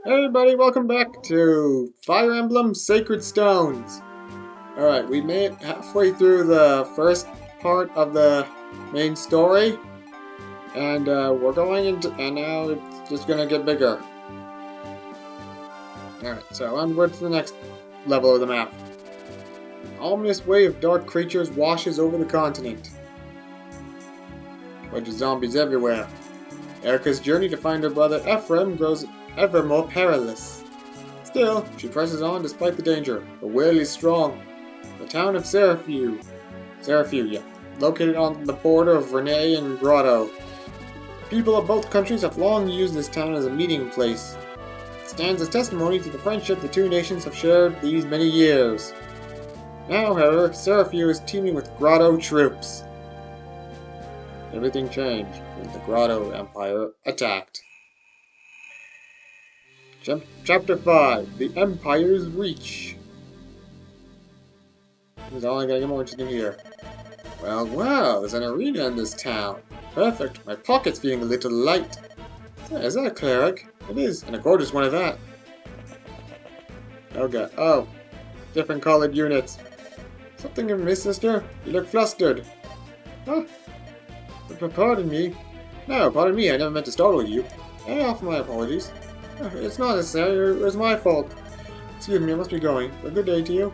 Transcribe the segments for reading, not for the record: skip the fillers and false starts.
Hey everybody, welcome back to Fire Emblem Sacred Stones. Alright, we made it halfway through the first part of the main story, and we're going into, and now it's just gonna get bigger. Alright, so onward to the next level of the map. An ominous wave of dark creatures washes over the continent. Bunch of zombies everywhere. Erica's journey to find her brother Ephraim grows ever more perilous. Still, she presses on despite the danger. Her will is strong. The town of Seraphiu, yeah, located on the border of Renee and Grotto. People of both countries have long used this town as a meeting place. It stands as testimony to the friendship the two nations have shared these many years. Now, however, Seraphiu is teeming with Grotto troops. Everything changed when the Grotto Empire attacked. Chapter 5, The Empire's Reach. It's only gonna get more interesting here. Well, there's an arena in this town. Perfect, my pocket's feeling a little light. Is that a cleric? It is, and a gorgeous one at that. Okay, oh, different colored units. Something amiss, sister? You look flustered. Huh? Pardon me. No, pardon me, I never meant to startle you. I offer my apologies. It's not necessary, it was my fault. Excuse me, I must be going. A good day to you.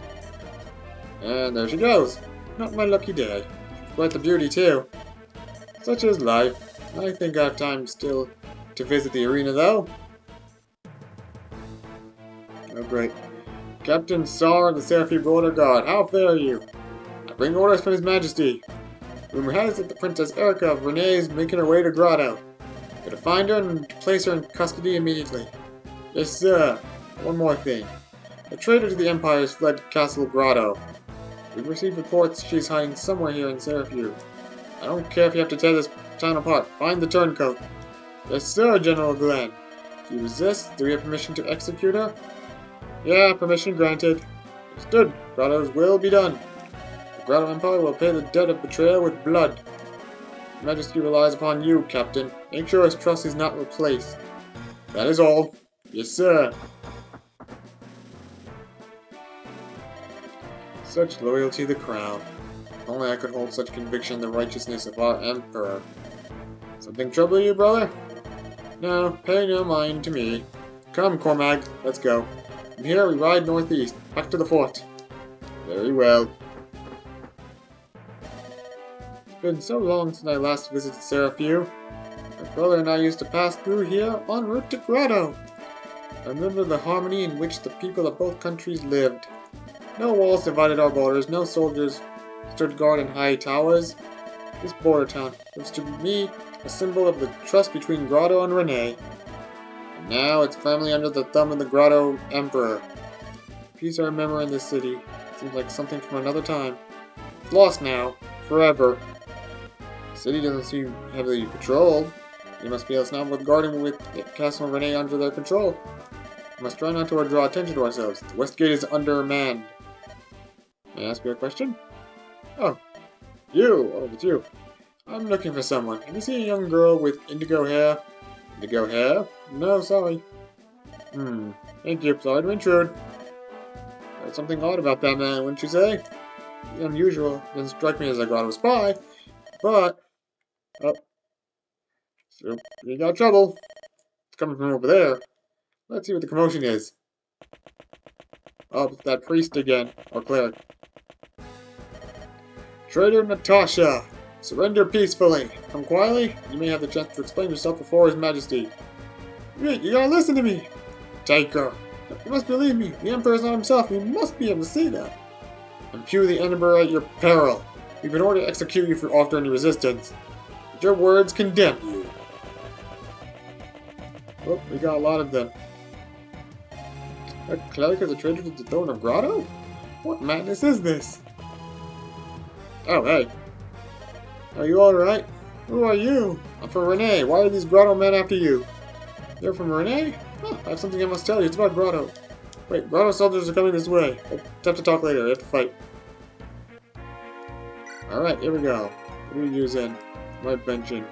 And there she goes. Not my lucky day. Quite the beauty, too. Such is life. I think I have time still to visit the arena, though. Oh, great. Captain Sar of the Seraphi Border Guard, how fare you? I bring orders from His Majesty. Rumor has it the Princess Erica of Renee is making her way to Grotto. Go to find her and place her in custody immediately. Yes, sir. One more thing. A traitor to the Empire has fled Castle Grotto. We've received reports she's hiding somewhere here in Seraphiu. I don't care if you have to tear this town apart. Find the turncoat. Yes, sir, General Glenn. If you resist, do we have permission to execute her? Yeah, permission granted. Understood. Grotto's will be done. The Grotto Empire will pay the debt of betrayal with blood. His Majesty relies upon you, Captain. Make sure his trust is not replaced. That is all. Yes, sir. Such loyalty to the crown. If only I could hold such conviction in the righteousness of our Emperor. Something trouble you, brother? No, pay no mind to me. Come, Cormag, let's go. From here we ride northeast, back to the fort. Very well. It's been so long since I last visited Seraphiu. My brother and I used to pass through here en route to Grotto. I remember the harmony in which the people of both countries lived. No walls divided our borders, no soldiers stood guard in high towers. This border town was to me a symbol of the trust between Grotto and Renee. And now it's firmly under the thumb of the Grotto Emperor. Peace I remember in this city. Seems like something from another time. It's lost now. Forever. The city doesn't seem heavily patrolled. They must be now with guarding with Castle Renee under their control. We must try not to draw attention to ourselves. The west gate is undermanned. May I ask you a question? Oh, you! Oh, it's you. I'm looking for someone. Have you seen a young girl with indigo hair? Indigo hair? No, sorry. Thank you. Sorry to intrude. There's something odd about that man, wouldn't you say? He's unusual. Doesn't strike me as a Grotto spy, but... Oh. So, you got trouble. It's coming from over there. Let's see what the commotion is. Oh, it's that priest again. Or cleric. Traitor Natasha! Surrender peacefully. Come quietly, you may have the chance to explain yourself before His Majesty. Wait, you gotta listen to me! Take her. You must believe me. The Emperor is not himself. You must be able to see that. Impugn the Emperor at your peril. We've been ordered to execute you for offering any resistance. But your words condemn you. Oh, we got a lot of them. A cleric is a traitor to the throne of Grotto? What madness is this? Oh, hey. Are you alright? Who are you? I'm from Renee. Why are these Grotto men after you? You're from Renee? Huh, I have something I must tell you. It's about Grotto. Wait, Grotto soldiers are coming this way. We'll have to talk later. We have to fight. Alright, here we go. What are we using? My benching.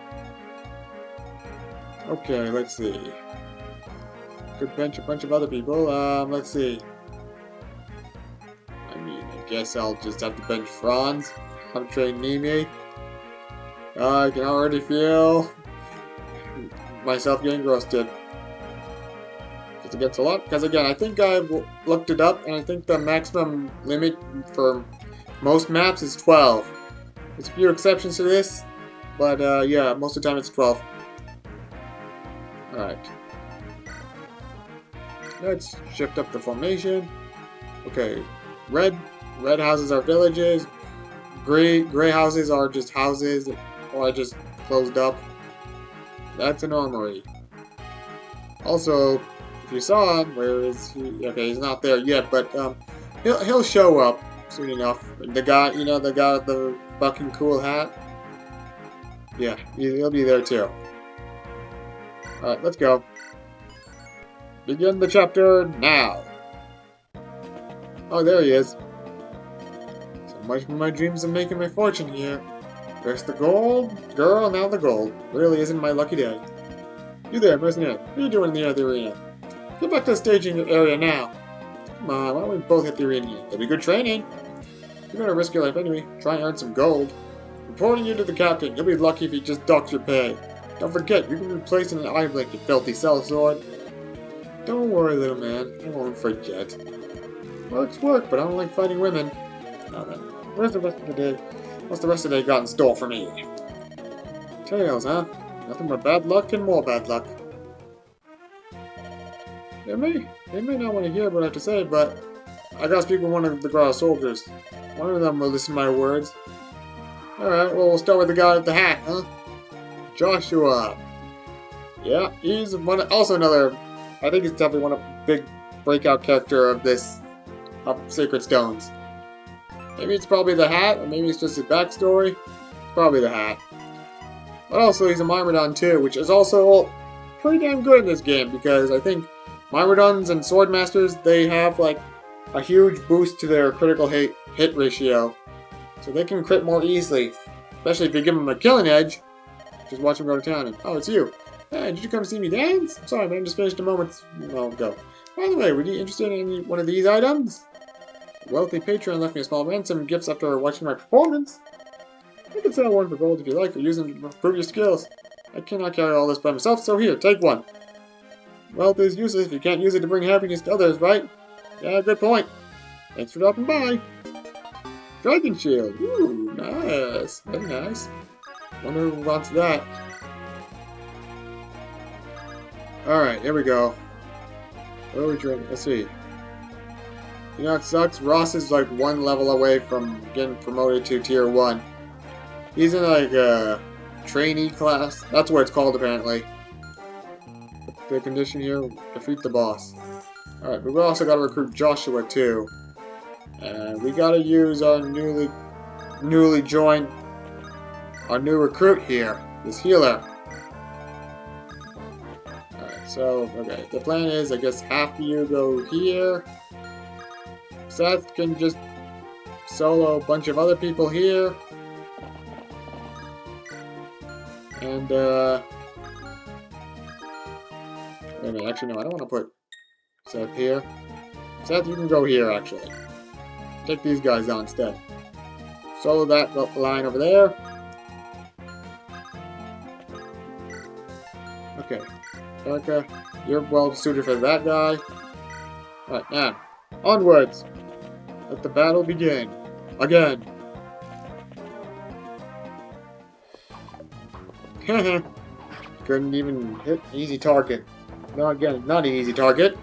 Okay, let's see. could bench a bunch of other people. Let's see. I mean, I guess I'll just have to bench Franz. I'm trained Nimi. I can already feel myself getting roasted. Just against a lot. Because again, I think I've looked it up, and I think the maximum limit for most maps is 12. There's a few exceptions to this, but yeah, most of the time it's 12. Alright. Let's shift up the formation. Okay, red houses are villages. Gray houses are just houses, or just closed up. That's an armory. Also, if you saw him, where is he? Okay, he's not there yet, but he'll show up soon enough. The guy, you know, the guy with the fucking cool hat. Yeah, he'll be there too. Alright, let's go. Begin the chapter now. Oh, there he is. So much for my dreams of making my fortune here. First the gold, girl, now the gold. Really isn't my lucky day. You there, mercenary. What are you doing in the other arena? Get back to the staging area now. Come on, why don't we both hit the arena? It'll be good training. You're gonna risk your life anyway. Try and earn some gold. Reporting you to the captain. You'll be lucky if he just docks your pay. Don't forget, you can be placed in an eye blink, you filthy sellsword. Don't worry, little man. I won't forget. Work's work, but I don't like fighting women. Now then, where's the rest of the day? What's the rest of the day got in store for me? Tails, huh? Nothing but bad luck and more bad luck. They may not want to hear what I have to say, but I gotta speak with one of the Grotto soldiers. One of them will listen to my words. Alright, well, we'll start with the guy with the hat, huh? Joshua. Yeah, he's also another, I think he's definitely one of the big breakout character of this, of Sacred Stones. Maybe it's probably the hat, or maybe it's just his backstory. It's probably the hat. But also, he's a Myrmidon too, which is also pretty damn good in this game, because I think Myrmidons and Swordmasters, they have like a huge boost to their critical hit ratio. So they can crit more easily, especially if you give them a killing edge. Just watch him go to town and, oh, it's you. Hey, did you come see me dance? I'm sorry, man, just finished a moment ago. By the way, were you interested in any one of these items? A wealthy patron left me a small ransom of gifts after watching my performance. I can sell one for gold if you like, or use them to improve your skills. I cannot carry all this by myself, so here, take one. Wealth is useless if you can't use it to bring happiness to others, right? Yeah, good point. Thanks for dropping by. Dragon Shield. Ooh, nice. Very nice. Wonder who wants that. Alright, here we go. What are we drinking? Let's see. You know, it sucks. Ross is like one level away from getting promoted to Tier 1. He's in like a trainee class. That's what it's called apparently. The condition here, defeat the boss. Alright, but we also gotta recruit Joshua too. And we gotta use our newly joined, our new recruit here, this healer. Alright, so, okay, the plan is, I guess half of you go here. Seth can just solo a bunch of other people here. And, wait a minute, actually no, I don't want to put Seth here. Seth, you can go here, actually. Take these guys down instead. Solo that line over there. Okay. Erica, you're well suited for that guy. Alright, now, onwards! Let the battle begin. Again. Couldn't even hit an easy target. No, again, not an easy target.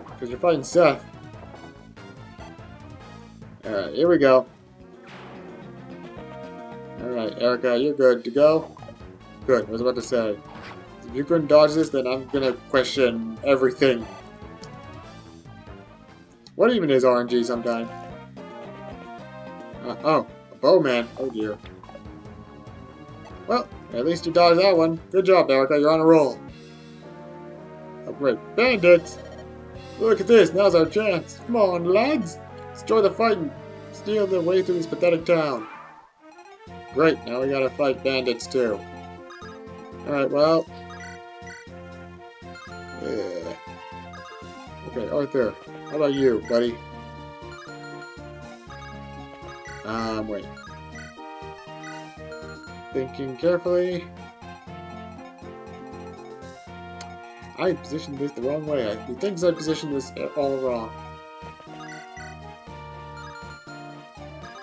Because you're fighting Seth. Alright, here we go. Alright, Erica, you're good to go. Good, I was about to say. If you couldn't dodge this, then I'm gonna question everything. What even is RNG sometime? Oh, a bowman. Oh dear. Well, at least you dodged that one. Good job, Erica, you're on a roll. Oh great, bandits! Look at this, now's our chance. Come on, lads! Let's join the fight and steal their way through this pathetic town. Great, now we gotta fight bandits too. Alright, well... Okay, Arthur, how about you, buddy? Wait. Thinking carefully. I positioned this the wrong way. He thinks I positioned this all wrong.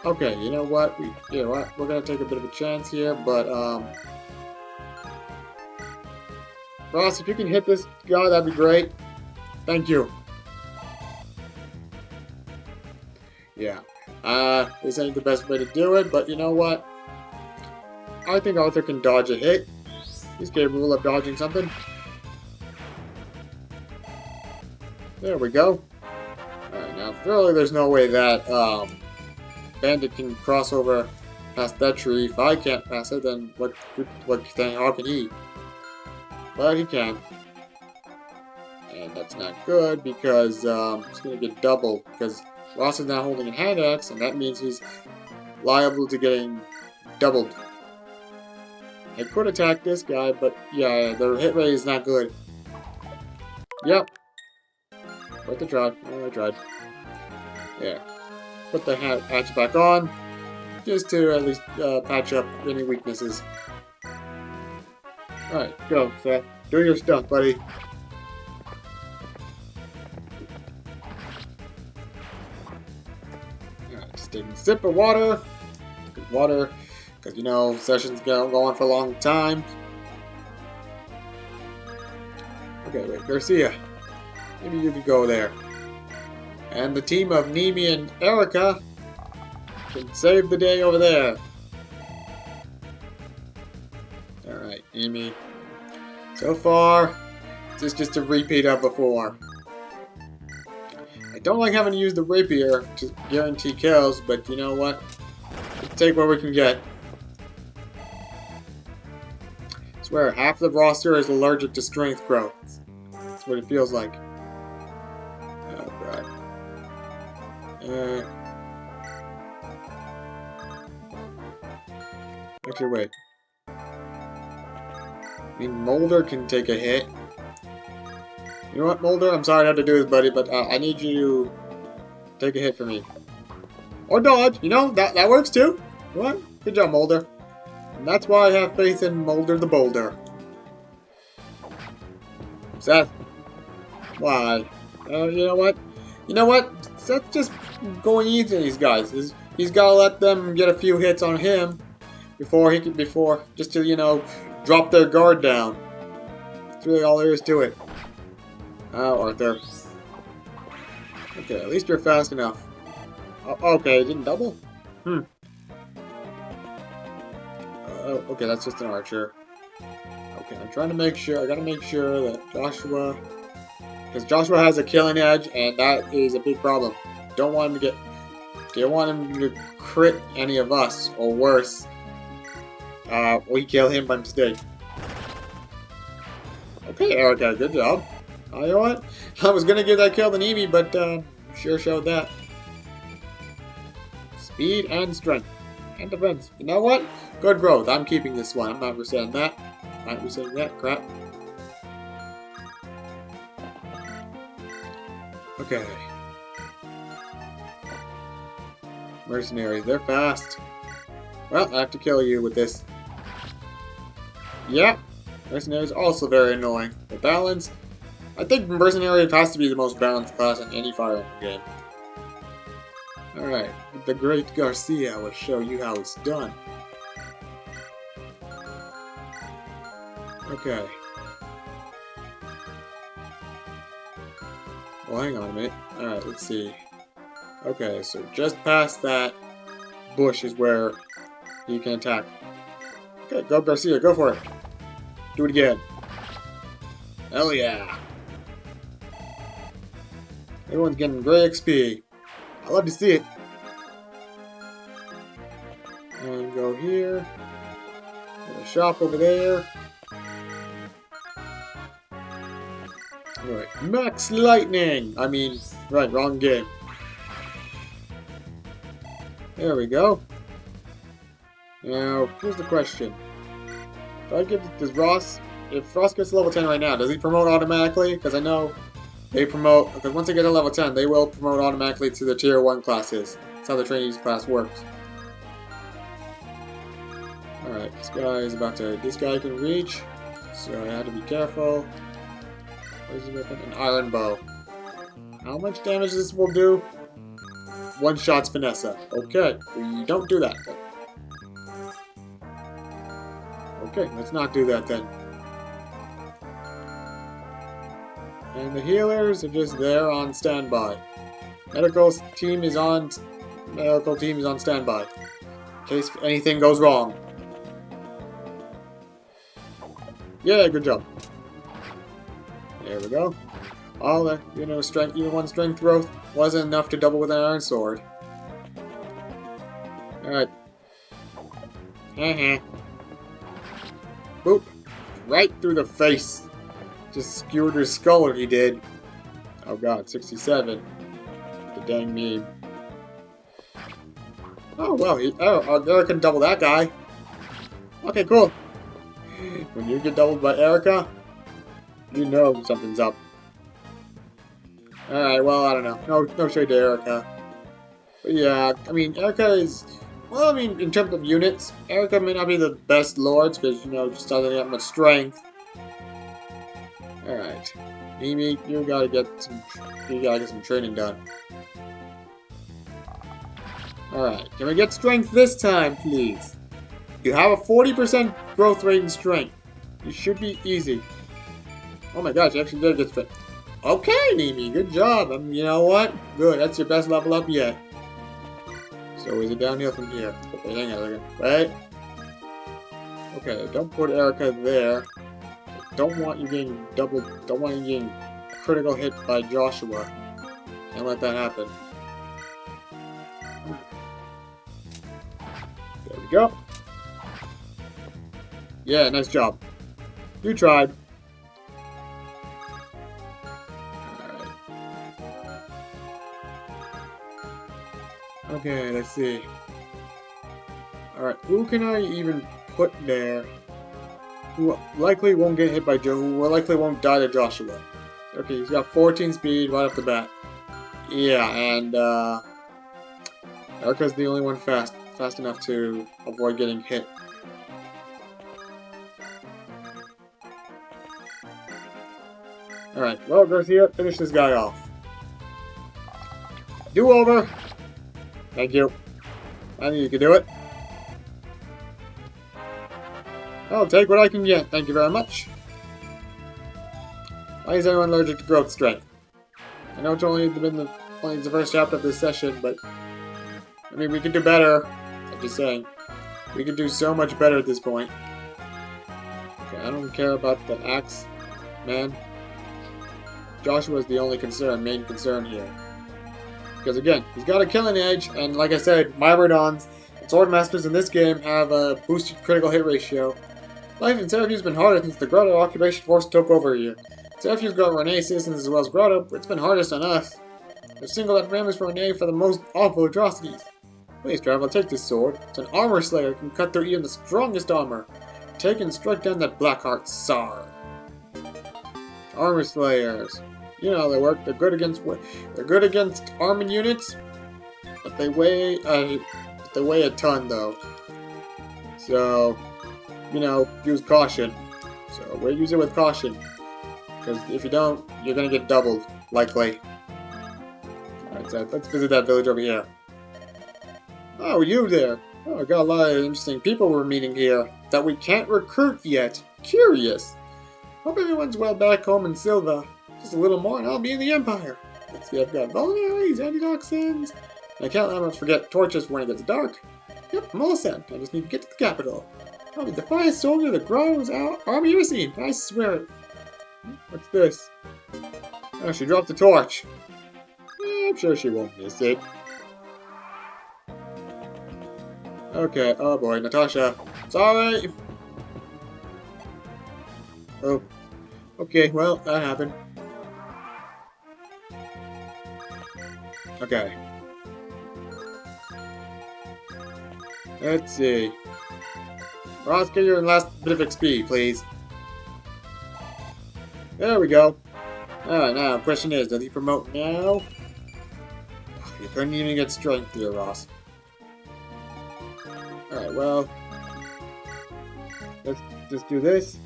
Okay, you know what? We're gonna take a bit of a chance here, but Ross, if you can hit this guy, that'd be great. Thank you. Yeah. This ain't the best way to do it, but you know what? I think Arthur can dodge a hit. He's capable of dodging something. There we go. Alright, now clearly there's no way that Bandit can cross over past that tree. If I can't pass it, then how can he? But he can. And that's not good because he's gonna get doubled because Ross is now holding a hand axe, and that means he's liable to getting doubled. I could attack this guy, but yeah, the hit rate is not good. Yep. Worth the try. I tried. Yeah. Put the hatch back on, just to at least patch up any weaknesses. Alright, go, Seth. Do your stuff, buddy. Alright, just taking a sip of water. Good water, because you know, sessions go on for a long time. Okay, wait, Garcia. Maybe you could go there. And the team of Nemi and Erica can save the day over there. Alright, Nemi. So far, this is just a repeat of before. I don't like having to use the rapier to guarantee kills, but you know what? Let's take what we can get. I swear, half the roster is allergic to strength growth. That's what it feels like. Oh god. Actually, wait. I mean, Molder can take a hit. You know what, Molder? I'm sorry I have to do this, buddy, but I need you to take a hit for me. Or dodge, you know, that works too. What? Good job, Molder. And that's why I have faith in Molder the Boulder. Seth. Why? You know what? You know what? Seth's just going easy on these guys. He's got to let them get a few hits on him before just to, you know, drop their guard down. That's really all there is to it. Oh, Arthur. Okay, at least you're fast enough. Oh, okay, it didn't double? Oh, okay, that's just an archer. Okay, I'm trying to make sure, I gotta make sure that Joshua... Because Joshua has a killing edge, and that is a big problem. Don't want him to crit any of us, or worse. We kill him by mistake. Okay, Erica, good job. You know what? I was gonna give that kill to Nemi, but sure showed that. Speed and strength. And defense. You know what? Good growth. I'm keeping this one. I'm not resetting that. Not resetting that crap. Okay. Mercenaries, they're fast. Well, I have to kill you with this. Yep. Mercenaries also very annoying. The balance. I think Mercenary has to be the most balanced class in any Fire Emblem game. Alright, the great Garcia will show you how it's done. Okay. Well, hang on a minute. Alright, let's see. Okay, so just past that bush is where he can attack. Okay, go Garcia, go for it. Do it again. Hell yeah. Everyone's getting great XP. I love to see it. And go here. There's a shop over there. Alright, Max Lightning! I mean, right, wrong game. There we go. Now, here's the question. If Ross gets level 10 right now, does he promote automatically? Because I know They promote, because once they get to level 10, they will promote automatically to the tier 1 classes. That's how the trainees class works. Alright, this guy can reach, so I had to be careful. What is the weapon? An iron bow. How much damage this will do? One shot's Vanessa. Okay, we don't do that then. Okay, let's not do that then. And the healers are just there on standby. Medical team is on standby. In case anything goes wrong. Yeah, good job. There we go. All the, strength, even one strength growth wasn't enough to double with an iron sword. Alright. Boop. Right through the face. Just skewered her skull, he did. Oh god, 67. The dang meme. Oh, well, Erica can double that guy. Okay, cool. When you get doubled by Erica, you know something's up. Alright, well, I don't know. No shade to Erica. But yeah, I mean, Erica is... Well, I mean, in terms of units, Erica may not be the best lords, because, just doesn't have much strength. Alright. Mimi, you gotta get some training done. Alright, can we get strength this time, please? You have a 40% growth rate in strength. You should be easy. Oh my gosh, you actually did get strength. Okay, Mimi, good job. You know what? Good, that's your best level up yet. So is it downhill from here? Okay, hang on a second. Wait. Okay, don't put Erica there. Don't want you getting critical hit by Joshua. Can't let that happen. There we go. Yeah, nice job. You tried. Alright. Okay, let's see. Alright, who can I even put there who likely won't get hit by Joe, who likely won't die to Joshua? Okay, he's got 14 speed right off the bat. Yeah, and Erica's the only one fast enough to avoid getting hit. Alright, well, Garcia, finish this guy off. Do-over! Thank you. I knew you could do it. I'll take what I can get, thank you very much. Why is everyone allergic to growth strength? I know it's only the first chapter of this session, but... I mean, we could do better. I'm just saying. We could do so much better at this point. Okay, I don't care about the axe, man. Joshua's the only main concern here. Because again, he's got a killing edge, and like I said, Myrmidons and Swordmasters in this game have a boosted critical hit ratio. Life in Syracuse has been harder since the Grotto occupation force took over here. Syracuse got Renee citizens as well as Grotto, but it's been hardest on us. They've singled out families for Renee for the most awful atrocities. Please, Traveler, take this sword. It's an armor slayer, can cut through even the strongest armor. Take and strike down that Blackheart Tsar. Armor slayers. You know how they work. They're good against arming units, but they weigh a ton though. So, use caution. So we'll use it with caution, because if you don't, you're gonna get doubled likely. Alright, so let's visit that village over here. Oh, you there? Oh, I got a lot of interesting people we're meeting here that we can't recruit yet. Curious. Hope everyone's well back home in Silva. Just a little more and I'll be in the Empire. Let's see, I've got vulneraries, antitoxins, and I can't let much forget torches when it gets dark. Yep, I'm all set. I just need to get to the capital. I'll be the finest soldier that grows out army ever seen. I swear it. What's this? Oh, she dropped the torch. I'm sure she won't miss it. Okay, oh boy, Natasha. Sorry! Oh. Okay, well, that happened. Okay. Let's see. Ross, get your last bit of XP, please. There we go. Alright, now, question is, does he promote now? You couldn't even get strength here, Ross. Alright, well, let's just do this.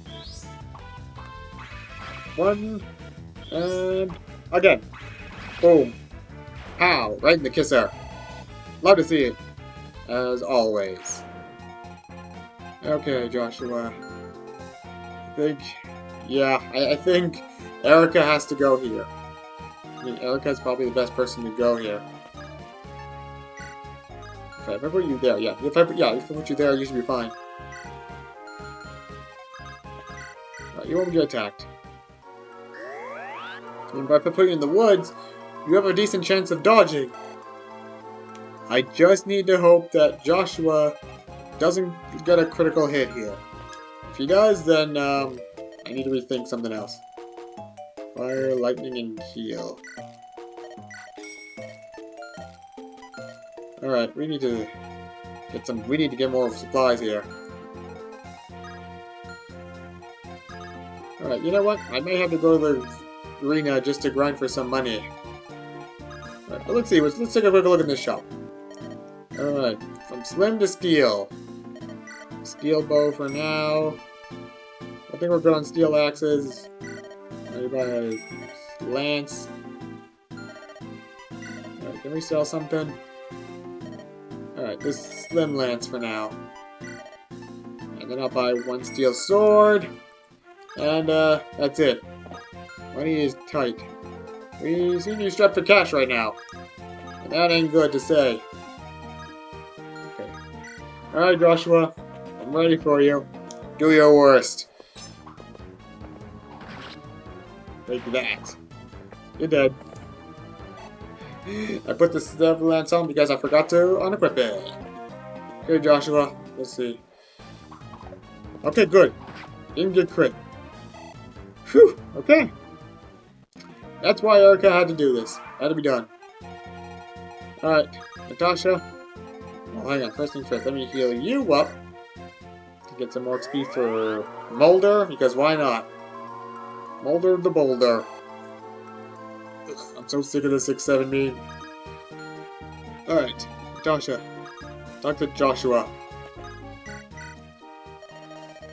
One, and again. Boom. Pow, right in the kisser. Love to see it, as always. Okay, Joshua. I think Erica has to go here. I mean, Erica's probably the best person to go here. If I put you there, yeah. If I put you there, you should be fine. Right, you won't get attacked. I mean, by putting you in the woods, you have a decent chance of dodging. I just need to hope that Joshua doesn't get a critical hit here. If he does, then I need to rethink something else. Fire, lightning, and heal. Alright, we need to get more supplies here. Alright, you know what? I may have to go to the arena just to grind for some money. Alright, but let's see, let's take a quick look at this shop. Alright, from slim to steel. Steel bow for now. I think we're good on steel axes. Maybe buy a lance. Alright, can we sell something? Alright, this slim lance for now. And then I'll buy one steel sword. And that's it. Money is tight. We seem to be strapped for cash right now. And that ain't good to say. Okay. Alright, Joshua. I'm ready for you. Do your worst. Take that. You're dead. I put the steel lance on because I forgot to unequip it. Okay, Joshua. Let's see. Okay, good. Didn't get crit. Phew. Okay. That's why Erica had to do this. Had to be done. Alright. Natasha. Well, hang on. First things first. Let me heal you up. To get some more XP for Mulder. Because why not? Mulder the Boulder. Ugh, I'm so sick of this 6-7 meme. Alright, Natasha. Talk to Joshua.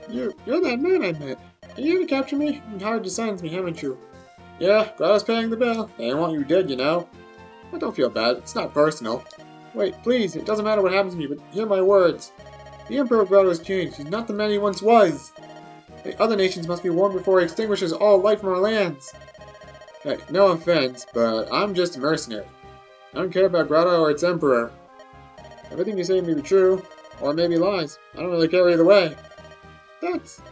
You're that man I met. Are you gonna capture me? You hired to silence me, haven't you? Yeah, Grotto's paying the bill. They didn't want you dead, you know. But don't feel bad. It's not personal. Wait, please. It doesn't matter what happens to me, but hear my words. The Emperor Grotto has changed. He's not the man he once was. The other nations must be warned before he extinguishes all light from our lands. Hey, no offense, but I'm just a mercenary. I don't care about Grotto or its emperor. Everything you say may be true, or it may be lies. I don't really care either way. That's...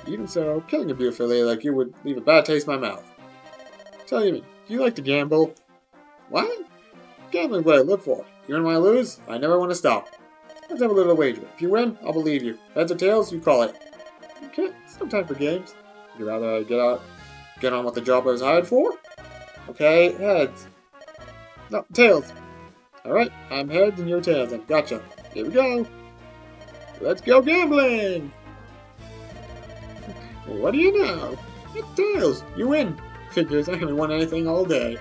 Even so, killing a beautiful lady like you would leave a bad taste in my mouth. Tell me, do you like to gamble? What? Gambling's what I live for. You and I lose, I never want to stop. Let's have a little wager. If you win, I'll believe you. Heads or tails, you call it. Okay, it's no time for games. Would you rather I get on with the job I was hired for? Okay, heads. No, tails. Alright, I'm heads and you're tails then. Gotcha. Here we go. Let's go gambling! What do you know? It's tails. You win. Figures, I haven't won anything all day.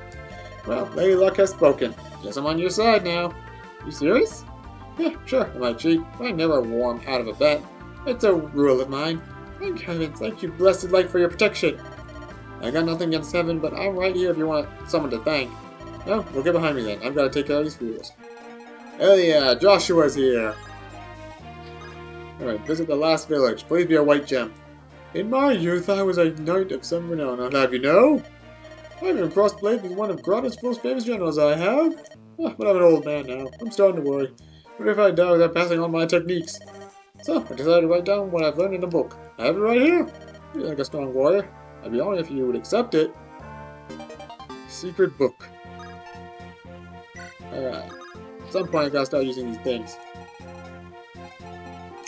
Well, Lady Luck has spoken. Guess I'm on your side now. You serious? Yeah, sure, I might cheat, but I never warm out of a bet. It's a rule of mine. Thank heavens, thank you, blessed light, for your protection. I got nothing against heaven, but I'm right here if you want someone to thank. No, well, get behind me then. I've got to take care of these fools. Hell yeah, Joshua's here. Alright, visit the last village. Please be a white gem. In my youth, I was a knight of some renown. I'll have you know. I've even crossed blades with one of Grotto's most famous generals, I have. Oh, but I'm an old man now. I'm starting to worry. What if I die without passing on my techniques? So, I decided to write down what I've learned in a book. I have it right here. You're like a strong warrior. I'd be honored if you would accept it. Secret book. Alright. At some point, I gotta start using these things.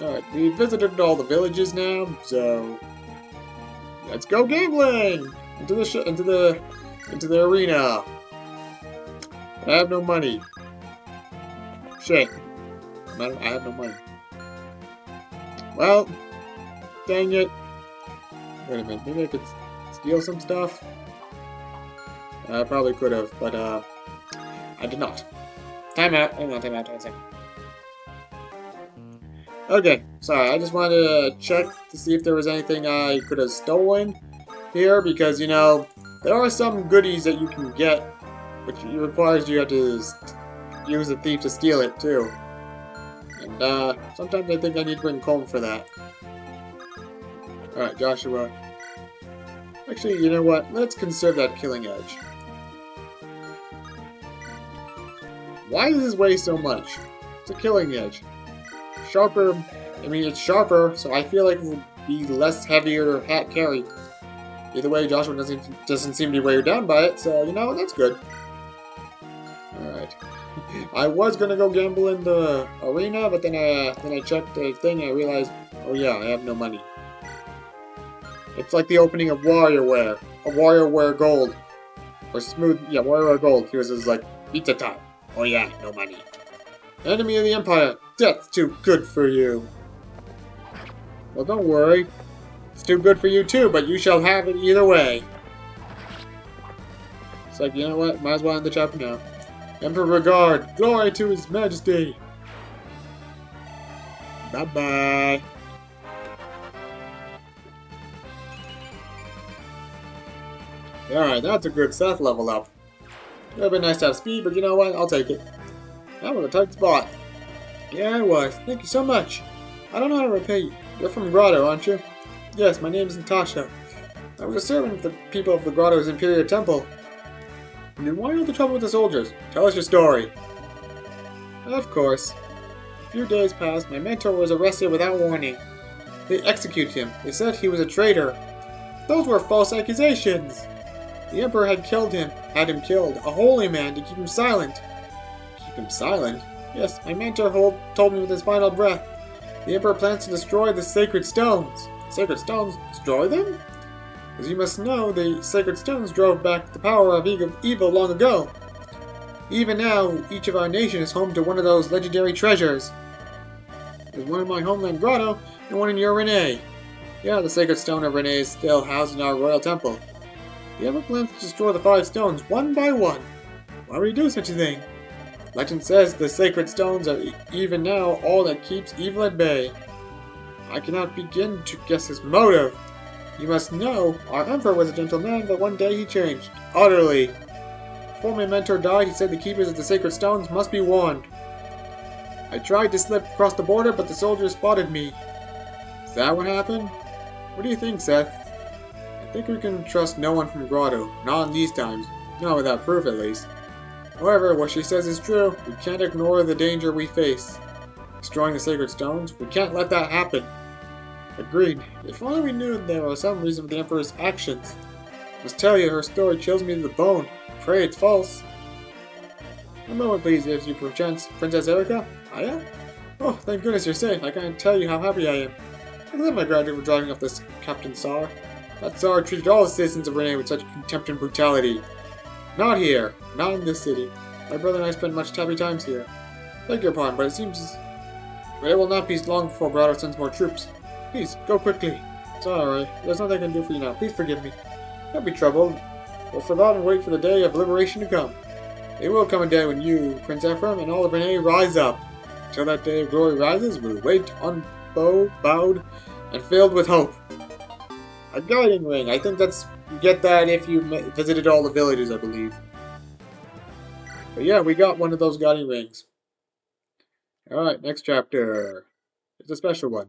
Alright, we visited all the villages now, so let's go gambling into the arena. I have no money. Shit. I have no money. Well, dang it. Wait a minute, maybe I could steal some stuff? I probably could have, but I did not. Time out. Hang on, time out. 1 second. Okay, sorry. I just wanted to check to see if there was anything I could have stolen here, because you know there are some goodies that you can get, which requires you have to use a thief to steal it too. And sometimes I think I need to bring comb for that. All right, Joshua. Actually, you know what? Let's conserve that killing edge. Why does this weigh so much? It's a killing edge. Sharper, I mean, it's sharper, so I feel like it will be less heavier to carry. Either way, Joshua doesn't seem to be weighed down by it, so, you know, that's good. Alright. I was gonna go gamble in the arena, but then I checked the thing and I realized, oh yeah, I have no money. It's like the opening of WarioWare. A WarioWare Gold. Or Smooth, yeah, WarioWare Gold. Here's his, like, pizza time. Oh yeah, no money. Enemy of the Empire, death's too good for you. Well, don't worry. It's too good for you too, but you shall have it either way. It's like, you know what? Might as well end the chapter now. Emperor Regard, glory to his majesty. Bye-bye. Alright, that's a good Seth level up. It would have been nice to have speed, but you know what? I'll take it. That was a tight spot. Yeah, it was. Thank you so much. I don't know how to repay you. You're from Grotto, aren't you? Yes, my name is Natasha. I was a servant of the people of the Grotto's Imperial Temple. And then why all the trouble with the soldiers? Tell us your story. Of course. A few days passed, my mentor was arrested without warning. They executed him. They said he was a traitor. Those were false accusations. The Emperor had him killed, a holy man, to keep him silent. Keep him silent? Yes, my mentor told me with his final breath. The Emperor plans to destroy the sacred stones. Sacred stones? Destroy them? As you must know, the sacred stones drove back the power of evil long ago. Even now, each of our nations is home to one of those legendary treasures. There's one in my homeland Grotto, and one in your Renee. Yeah, the sacred stone of Renee is still housed in our royal temple. The Emperor plans to destroy the 5 stones one by one. Why would he do such a thing? Legend says the sacred stones are even now all that keeps evil at bay. I cannot begin to guess his motive. You must know, our Emperor was a gentle man, but one day he changed. Utterly. Before my mentor died, he said the keepers of the sacred stones must be warned. I tried to slip across the border, but the soldiers spotted me. Is that what happened? What do you think, Seth? I think we can trust no one from Grotto. Not in these times. Not without proof, at least. However, what she says is true. We can't ignore the danger we face. Destroying the sacred stones? We can't let that happen. Agreed. If only we knew there was some reason for the Emperor's actions. I must tell you, her story chills me to the bone. Pray it's false. A moment, please, if you perchance Princess Erika? Aya? Oh, thank goodness you're safe. I can't tell you how happy I am. I love my gratitude for driving off this Captain Tsar. That Tsar treated all the citizens of Renee with such contempt and brutality. Not here. Not in this city. My brother and I spent much happy times here. Beg your pardon, but it will not be long before Grotto sends more troops. Please, go quickly. Sorry, there's nothing I can do for you now. Please forgive me. Don't be troubled. We'll survive and wait for the day of liberation to come. It will come a day when you, Prince Ephraim, and all of Renee rise up. Till that day of glory rises, we'll wait bowed, and filled with hope. A guiding ring. I think you get that if you visited all the villages, I believe. But yeah, we got one of those guiding rings. Alright, next chapter. It's a special one.